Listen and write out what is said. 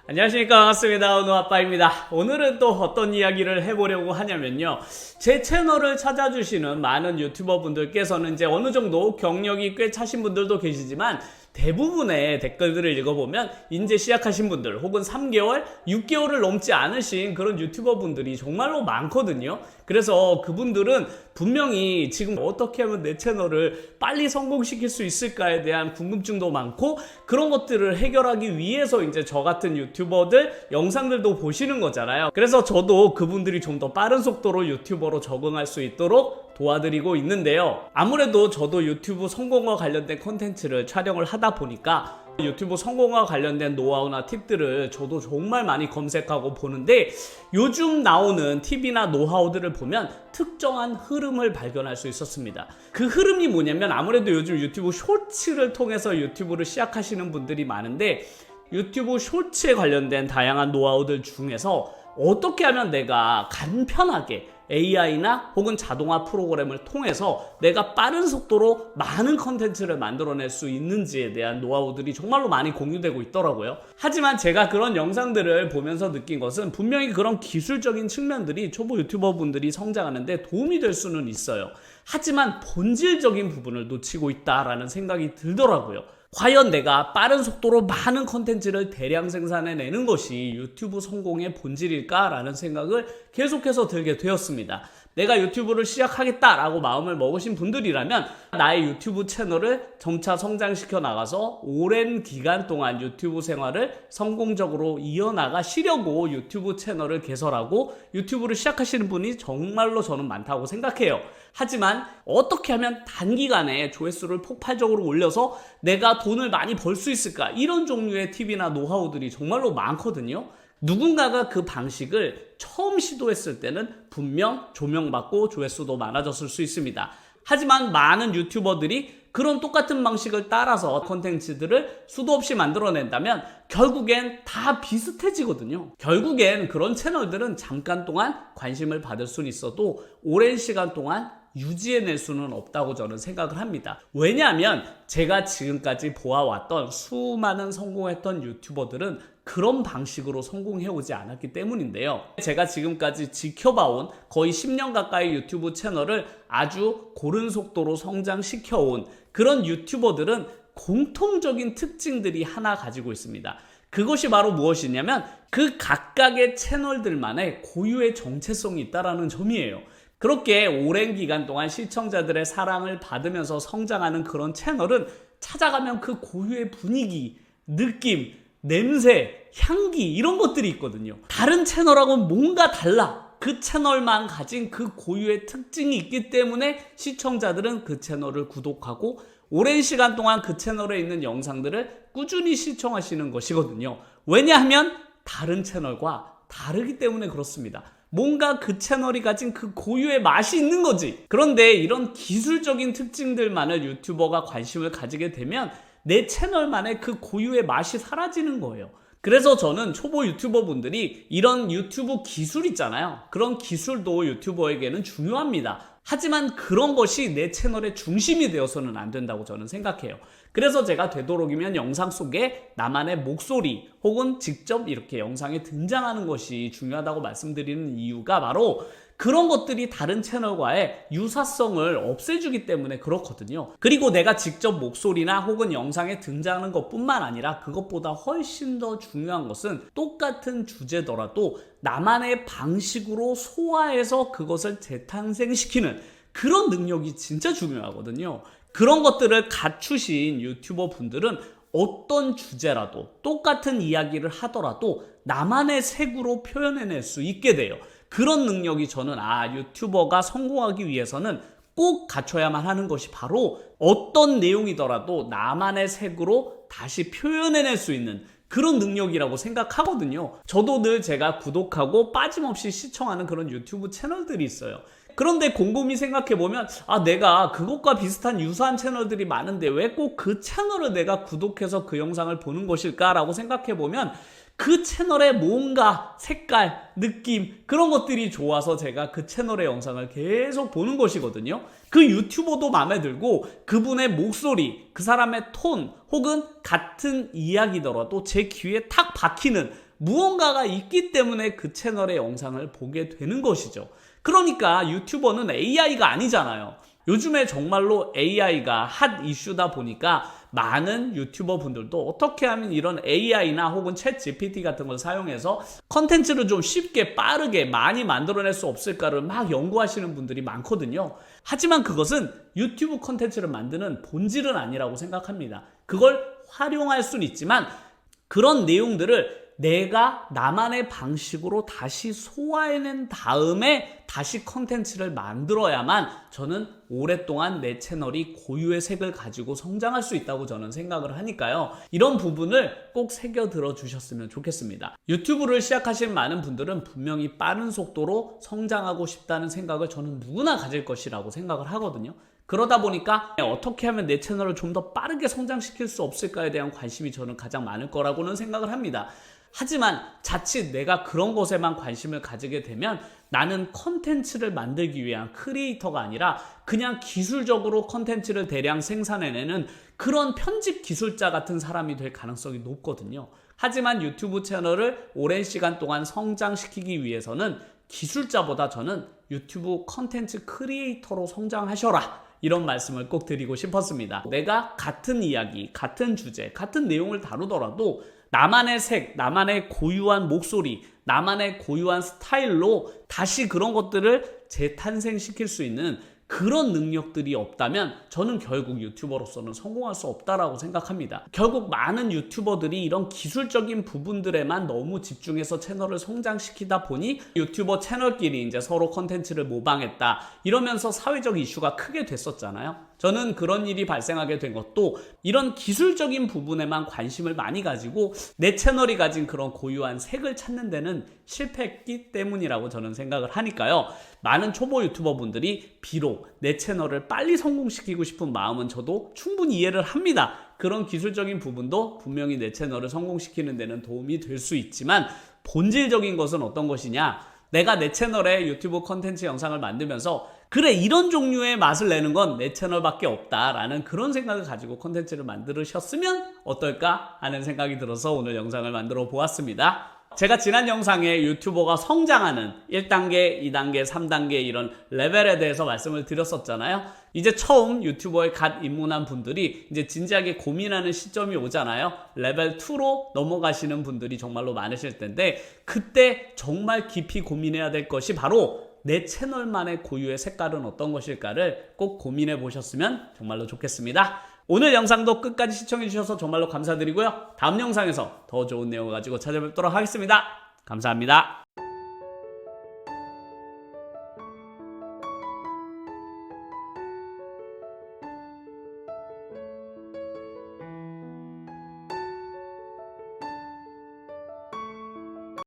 안녕하십니까, 반갑습니다. 은호아빠입니다. 오늘은 또 어떤 이야기를 해보려고 하냐면요, 제 채널을 찾아주시는 많은 유튜버 분들께서는 이제 어느 정도 경력이 꽤 차신 분들도 계시지만 대부분의 댓글들을 읽어보면 이제 시작하신 분들 혹은 3개월, 6개월을 넘지 않으신 그런 유튜버 분들이 정말로 많거든요. 그래서 그분들은 분명히 지금 어떻게 하면 내 채널을 빨리 성공시킬 수 있을까에 대한 궁금증도 많고, 그런 것들을 해결하기 위해서 이제 저 같은 유튜버들 영상들도 보시는 거잖아요. 그래서 저도 그분들이 좀 더 빠른 속도로 유튜버로 적응할 수 있도록 도와드리고 있는데요. 아무래도 저도 유튜브 성공과 관련된 콘텐츠를 촬영을 하다 보니까 유튜브 성공과 관련된 노하우나 팁들을 저도 정말 많이 검색하고 보는데, 요즘 나오는 팁이나 노하우들을 보면 특정한 흐름을 발견할 수 있었습니다. 그 흐름이 뭐냐면, 아무래도 요즘 유튜브 쇼츠를 통해서 유튜브를 시작하시는 분들이 많은데, 유튜브 쇼츠에 관련된 다양한 노하우들 중에서 어떻게 하면 내가 간편하게 AI나 혹은 자동화 프로그램을 통해서 내가 빠른 속도로 많은 컨텐츠를 만들어낼 수 있는지에 대한 노하우들이 정말로 많이 공유되고 있더라고요. 하지만 제가 그런 영상들을 보면서 느낀 것은, 분명히 그런 기술적인 측면들이 초보 유튜버 분들이 성장하는데 도움이 될 수는 있어요. 하지만 본질적인 부분을 놓치고 있다라는 생각이 들더라고요. 과연 내가 빠른 속도로 많은 컨텐츠를 대량 생산해내는 것이 유튜브 성공의 본질일까라는 생각을 계속해서 들게 되었습니다. 내가 유튜브를 시작하겠다라고 마음을 먹으신 분들이라면 나의 유튜브 채널을 점차 성장시켜 나가서 오랜 기간 동안 유튜브 생활을 성공적으로 이어나가시려고 유튜브 채널을 개설하고 유튜브를 시작하시는 분이 정말로 저는 많다고 생각해요. 하지만 어떻게 하면 단기간에 조회수를 폭발적으로 올려서 내가 돈을 많이 벌 수 있을까, 이런 종류의 팁이나 노하우들이 정말로 많거든요. 누군가가 그 방식을 처음 시도했을 때는 분명 조명받고 조회수도 많아졌을 수 있습니다. 하지만 많은 유튜버들이 그런 똑같은 방식을 따라서 콘텐츠들을 수도 없이 만들어낸다면 결국엔 다 비슷해지거든요. 결국엔 그런 채널들은 잠깐 동안 관심을 받을 수는 있어도 오랜 시간 동안 유지해낼 수는 없다고 저는 생각을 합니다. 왜냐하면 제가 지금까지 보아왔던 수많은 성공했던 유튜버들은 그런 방식으로 성공해오지 않았기 때문인데요. 제가 지금까지 지켜봐온 거의 10년 가까이 유튜브 채널을 아주 고른 속도로 성장시켜온 그런 유튜버들은 공통적인 특징들이 하나 가지고 있습니다. 그것이 바로 무엇이냐면, 그 각각의 채널들만의 고유의 정체성이 있다는 점이에요. 그렇게 오랜 기간 동안 시청자들의 사랑을 받으면서 성장하는 그런 채널은 찾아가면 그 고유의 분위기, 느낌, 냄새, 향기, 이런 것들이 있거든요. 다른 채널하고는 뭔가 달라. 그 채널만 가진 그 고유의 특징이 있기 때문에 시청자들은 그 채널을 구독하고 오랜 시간 동안 그 채널에 있는 영상들을 꾸준히 시청하시는 것이거든요. 왜냐하면 다른 채널과 다르기 때문에 그렇습니다. 뭔가 그 채널이 가진 그 고유의 맛이 있는 거지. 그런데 이런 기술적인 특징들만을 유튜버가 관심을 가지게 되면 내 채널만의 그 고유의 맛이 사라지는 거예요. 그래서 저는 초보 유튜버 분들이 이런 유튜브 기술 있잖아요. 그런 기술도 유튜버에게는 중요합니다. 하지만 그런 것이 내 채널의 중심이 되어서는 안 된다고 저는 생각해요. 그래서 제가 되도록이면 영상 속에 나만의 목소리 혹은 직접 이렇게 영상에 등장하는 것이 중요하다고 말씀드리는 이유가 바로 그런 것들이 다른 채널과의 유사성을 없애주기 때문에 그렇거든요. 그리고 내가 직접 목소리나 혹은 영상에 등장하는 것뿐만 아니라 그것보다 훨씬 더 중요한 것은 똑같은 주제더라도 나만의 방식으로 소화해서 그것을 재탄생시키는 그런 능력이 진짜 중요하거든요. 그런 것들을 갖추신 유튜버 분들은 어떤 주제라도 똑같은 이야기를 하더라도 나만의 색으로 표현해낼 수 있게 돼요. 그런 능력이 저는 유튜버가 성공하기 위해서는 꼭 갖춰야만 하는 것이 바로 어떤 내용이더라도 나만의 색으로 다시 표현해낼 수 있는 그런 능력이라고 생각하거든요. 저도 늘 제가 구독하고 빠짐없이 시청하는 그런 유튜브 채널들이 있어요. 그런데 곰곰이 생각해보면 내가 그것과 비슷한 유사한 채널들이 많은데 왜 꼭 그 채널을 내가 구독해서 그 영상을 보는 것일까라고 생각해보면 그 채널의 뭔가 색깔, 느낌, 그런 것들이 좋아서 제가 그 채널의 영상을 계속 보는 것이거든요. 그 유튜버도 마음에 들고 그분의 목소리, 그 사람의 톤 혹은 같은 이야기더라도 제 귀에 탁 박히는 무언가가 있기 때문에 그 채널의 영상을 보게 되는 것이죠. 그러니까 유튜버는 AI가 아니잖아요. 요즘에 정말로 AI가 핫 이슈다 보니까 많은 유튜버 분들도 어떻게 하면 이런 AI나 혹은 챗 GPT 같은 걸 사용해서 컨텐츠를 좀 쉽게 빠르게 많이 만들어낼 수 없을까를 막 연구하시는 분들이 많거든요. 하지만 그것은 유튜브 컨텐츠를 만드는 본질은 아니라고 생각합니다. 그걸 활용할 수는 있지만 그런 내용들을 내가 나만의 방식으로 다시 소화해낸 다음에 다시 컨텐츠를 만들어야만 저는 오랫동안 내 채널이 고유의 색을 가지고 성장할 수 있다고 저는 생각을 하니까요. 이런 부분을 꼭 새겨 들어 주셨으면 좋겠습니다. 유튜브를 시작하신 많은 분들은 분명히 빠른 속도로 성장하고 싶다는 생각을 저는 누구나 가질 것이라고 생각을 하거든요. 그러다 보니까 어떻게 하면 내 채널을 좀 더 빠르게 성장시킬 수 없을까에 대한 관심이 저는 가장 많을 거라고는 생각을 합니다. 하지만 자칫 내가 그런 것에만 관심을 가지게 되면 나는 컨텐츠를 만들기 위한 크리에이터가 아니라 그냥 기술적으로 컨텐츠를 대량 생산해내는 그런 편집 기술자 같은 사람이 될 가능성이 높거든요. 하지만 유튜브 채널을 오랜 시간 동안 성장시키기 위해서는 기술자보다 저는 유튜브 컨텐츠 크리에이터로 성장하셔라, 이런 말씀을 꼭 드리고 싶었습니다. 내가 같은 이야기, 같은 주제, 같은 내용을 다루더라도 나만의 색, 나만의 고유한 목소리, 나만의 고유한 스타일로 다시 그런 것들을 재탄생시킬 수 있는 그런 능력들이 없다면 저는 결국 유튜버로서는 성공할 수 없다라고 생각합니다. 결국 많은 유튜버들이 이런 기술적인 부분들에만 너무 집중해서 채널을 성장시키다 보니 유튜버 채널끼리 이제 서로 컨텐츠를 모방했다 이러면서 사회적 이슈가 크게 됐었잖아요. 저는 그런 일이 발생하게 된 것도 이런 기술적인 부분에만 관심을 많이 가지고 내 채널이 가진 그런 고유한 색을 찾는 데는 실패했기 때문이라고 저는 생각을 하니까요. 많은 초보 유튜버 분들이 비록 내 채널을 빨리 성공시키고 싶은 마음은 저도 충분히 이해를 합니다. 그런 기술적인 부분도 분명히 내 채널을 성공시키는 데는 도움이 될 수 있지만 본질적인 것은 어떤 것이냐? 내가 내 채널에 유튜브 컨텐츠 영상을 만들면서 그래, 이런 종류의 맛을 내는 건 내 채널밖에 없다라는 그런 생각을 가지고 컨텐츠를 만들으셨으면 어떨까 하는 생각이 들어서 오늘 영상을 만들어 보았습니다. 제가 지난 영상에 유튜버가 성장하는 1단계, 2단계, 3단계 이런 레벨에 대해서 말씀을 드렸었잖아요. 이제 처음 유튜버에 갓 입문한 분들이 이제 진지하게 고민하는 시점이 오잖아요. 레벨 2로 넘어가시는 분들이 정말로 많으실 텐데 그때 정말 깊이 고민해야 될 것이 바로 내 채널만의 고유의 색깔은 어떤 것일까를 꼭 고민해 보셨으면 정말로 좋겠습니다. 오늘 영상도 끝까지 시청해 주셔서 정말로 감사드리고요. 다음 영상에서 더 좋은 내용을 가지고 찾아뵙도록 하겠습니다. 감사합니다.